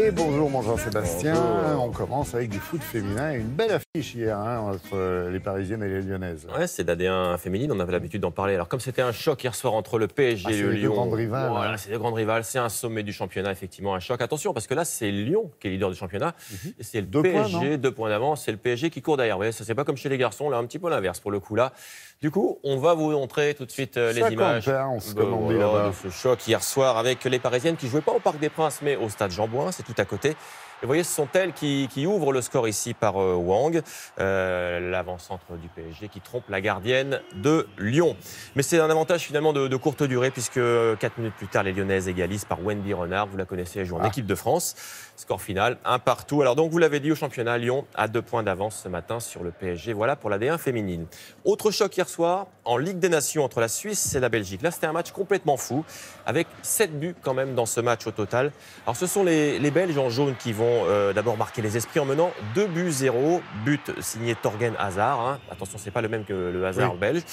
Et bonjour mon Jean-Sébastien, on commence avec du foot féminin et une belle affiche hier entre les Parisiennes et les Lyonnaises. Ouais, c'est d'AD1 féminine, on avait l'habitude d'en parler. Alors comme c'était un choc hier soir entre le PSG et le Lyon, deux grandes rivales, voilà, c'est des grandes rivales, c'est un sommet du championnat, effectivement un choc. Attention parce que là c'est Lyon qui est leader du championnat, et c'est le PSG, 2 points d'avance, c'est le PSG qui court derrière. Vous voyez, ça c'est pas comme chez les garçons, là un petit peu l'inverse pour le coup là. Du coup, on va vous montrer tout de suite les images de ce choc hier soir avec les Parisiennes qui ne jouaient pas au Parc des Princes mais au stade Jean-Bouin, c'est tout à côté. Et vous voyez, ce sont elles qui ouvrent le score ici par Wang, l'avant-centre du PSG, qui trompe la gardienne de Lyon. Mais c'est un avantage finalement de courte durée, puisque 4 minutes plus tard, les Lyonnaises égalisent par Wendy Renard. Vous la connaissez, elle joue en équipe de France. Score final, 1-1. Alors donc, vous l'avez dit, au championnat, Lyon a 2 points d'avance ce matin sur le PSG. Voilà pour la D1 féminine. Autre choc hier soir, en Ligue des Nations, entre la Suisse et la Belgique. Là, c'était un match complètement fou, avec 7 buts quand même dans ce match au total. Alors ce sont les Belges en jaune qui vont d'abord marquer les esprits en menant 2-0, but signé Thorgan Hazard. Attention, c'est pas le même que le Hazard belge.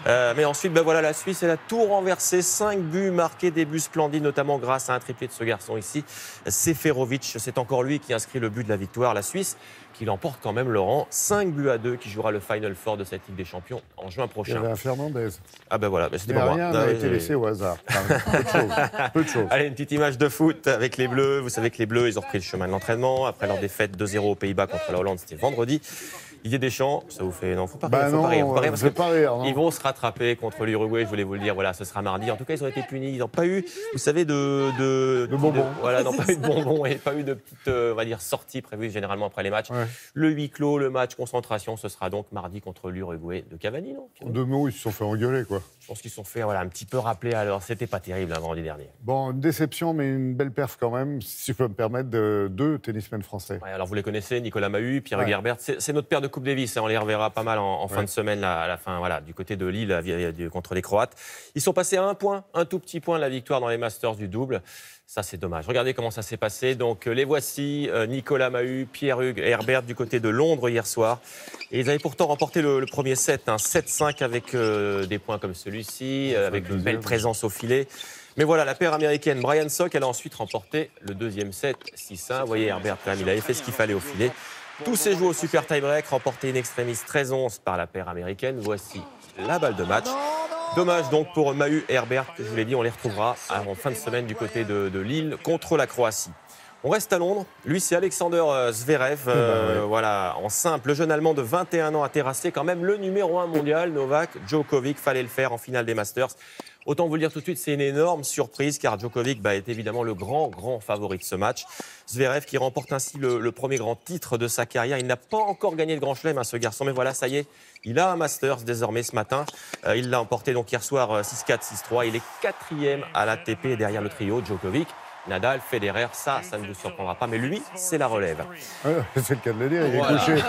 Mais ensuite, voilà, la Suisse, elle a tout renversé. 5 buts marqués, des buts splendides, notamment grâce à un triplé de ce garçon ici, Seferovic. C'est encore lui qui inscrit le but de la victoire. La Suisse qui l'emporte quand même, Laurent, 5-2, qui jouera le Final Four de cette Ligue des Champions en juin prochain. Il y avait un Fernandez. Ah ben voilà, c'était pas moi. Rien n'a été laissé au hasard. Peu de choses. Allez, une petite image de foot avec les Bleus. Vous savez que les Bleus, ils ont repris le chemin de l'entraînement après leur défaite 2-0 aux Pays-Bas contre la Hollande, c'était vendredi. Didier Deschamps, ça vous fait... Non, faut pas rire, faut pas rire parce qu'ils vont se rattraper contre l'Uruguay, je voulais vous le dire, voilà, ce sera mardi. En tout cas, ils ont été punis, ils n'ont pas eu, vous savez, de bonbons. Voilà, n'ont pas eu de bonbons et pas eu de petites, on va dire, sorties prévues généralement après les matchs. Ouais. Le huis clos, le match concentration, ce sera donc mardi contre l'Uruguay de Cavani, non? De mots, ils se sont fait engueuler, quoi. Je pense qu'ils se sont fait un petit peu rappeler, alors c'était pas terrible vendredi dernier. Bon, une déception, mais une belle perf quand même, si je peux me permettre, de 2 tennismen français. Ouais, alors vous les connaissez, Nicolas Mahut, Pierre Hugues Herbert, c'est notre paire de Coupe Davis, on les reverra pas mal en fin de semaine, là, à la fin, voilà, du côté de Lille contre les Croates. Ils sont passés à 1 point, un tout petit point de la victoire dans les Masters du double. Ça, c'est dommage. Regardez comment ça s'est passé. Donc, les voici, Nicolas Mahut, Pierre Hugues et Herbert du côté de Londres hier soir. Et ils avaient pourtant remporté le premier set, 7-5 avec des points comme celui-ci, avec une belle présence au filet. Mais voilà, la paire américaine Brian Sock, elle a ensuite remporté le deuxième set, 6-1. Vous voyez, Herbert, quand même, il avait fait ce qu'il fallait au filet. Tous ces joueurs au super tie-break, remporté in extremis 13-11 par la paire américaine. Voici la balle de match. Dommage donc pour Mahut et Herbert, je vous l'ai dit, on les retrouvera en fin de semaine du côté de Lille contre la Croatie. On reste à Londres. Lui, c'est Alexander Zverev. Voilà, en simple, le jeune Allemand de 21 ans a terrassé quand même le numéro 1 mondial, Novak Djokovic. Fallait le faire en finale des Masters. Autant vous le dire tout de suite, c'est une énorme surprise car Djokovic est évidemment le grand favori de ce match. Zverev qui remporte ainsi le premier grand titre de sa carrière. Il n'a pas encore gagné le Grand Chelem, ce garçon, mais voilà, ça y est, il a un Masters désormais ce matin. Il l'a emporté donc hier soir 6-4, 6-3. Il est 4e à l'ATP derrière le trio Djokovic, Nadal, Federer. Ça ne vous surprendra pas, mais lui, c'est la relève. C'est le cas de le dire, il est couché.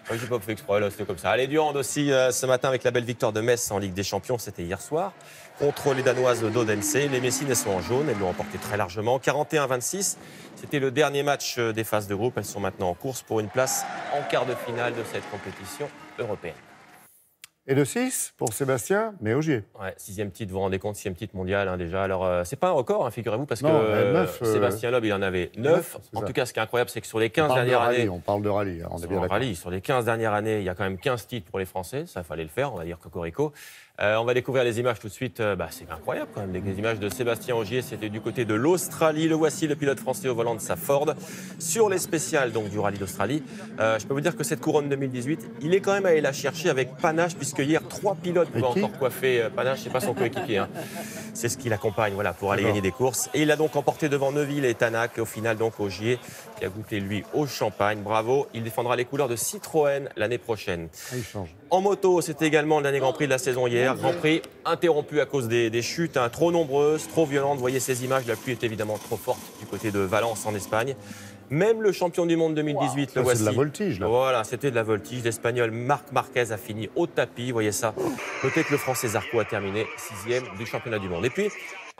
Je n'ai pas fait exprès, là, c'était comme ça. Allez, du hand aussi ce matin avec la belle victoire de Metz en Ligue des Champions, c'était hier soir, contre les Danoises d'Odense. Les Messines sont en jaune, elles l'ont emporté très largement, 41-26. C'était le dernier match des phases de groupe. Elles sont maintenant en course pour une place en quart de finale de cette compétition européenne. Et le 6 pour Sébastien Méogier. Ouais, 6e titre, vous vous rendez compte, 6e titre mondial déjà. Alors, c'est pas un record, figurez-vous, parce que Sébastien Loeb, il en avait 9. En tout cas, ce qui est incroyable, c'est que sur les 15 dernières années... On parle de rallye, on est bien d'accord. Sur les 15 dernières années, il y a quand même 15 titres pour les Français. Ça, fallait le faire, on va dire cocorico. On va découvrir les images tout de suite. C'est incroyable quand même, des images de Sébastien Ogier. C'était du côté de l'Australie. Le voici, le pilote français au volant de sa Ford. Sur les spéciales donc, du rallye d'Australie. Je peux vous dire que cette couronne 2018, il est quand même allé la chercher avec panache, puisque hier, 3 pilotes pouvaient encore coiffer panache. C'est pas son coéquipier. C'est ce qui l'accompagne pour aller gagner des courses. Et il a donc emporté devant Neuville et Tanak. Au final, donc, Ogier, qui a goûté, lui, au champagne. Bravo. Il défendra les couleurs de Citroën l'année prochaine. Il change. En moto, c'était également le dernier Grand Prix de la saison hier. Grand Prix interrompu à cause des chutes, trop nombreuses, trop violentes. Vous voyez ces images, la pluie est évidemment trop forte du côté de Valence en Espagne. Même le champion du monde 2018, le voici. C'est de la voltige, là. Voilà, c'était de la voltige. L'Espagnol Marc Marquez a fini au tapis, vous voyez ça. Notez que le Français Zarco a terminé 6e du championnat du monde. Et puis,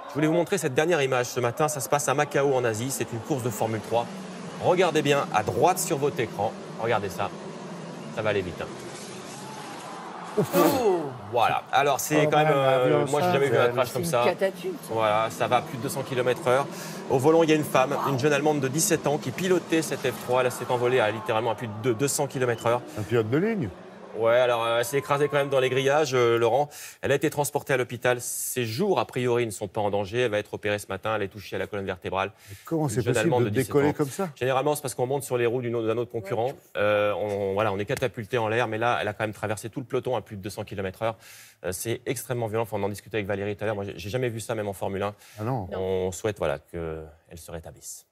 je voulais vous montrer cette dernière image ce matin. Ça se passe à Macao en Asie. C'est une course de Formule 3. Regardez bien à droite sur votre écran. Regardez ça. Ça va aller vite. Voilà. Alors, c'est Oh, quand même. madame, Moi, j'ai jamais vu un crash C'est comme une ça. catapulte. Voilà, ça va à plus de 200 km/h. Au volant, il y a une femme, une jeune Allemande de 17 ans qui pilotait cette F3. Elle s'est envolée à littéralement à plus de 200 km/h. Un pilote de ligne. Ouais, alors elle s'est écrasée quand même dans les grillages, Laurent. Elle a été transportée à l'hôpital. Ses jours, a priori, ne sont pas en danger. Elle va être opérée ce matin. Elle est touchée à la colonne vertébrale. Comment Une c'est jeune possible Allemande de 17 décoller ans. comme ça? Généralement, c'est parce qu'on monte sur les roues d'un autre concurrent. On est catapulté en l'air, mais là, elle a quand même traversé tout le peloton à plus de 200 km/h. C'est extrêmement violent. Enfin, on en discutait avec Valérie tout à l'heure. Moi, j'ai jamais vu ça, même en Formule 1. Ah non. On souhaite qu'elle se rétablisse.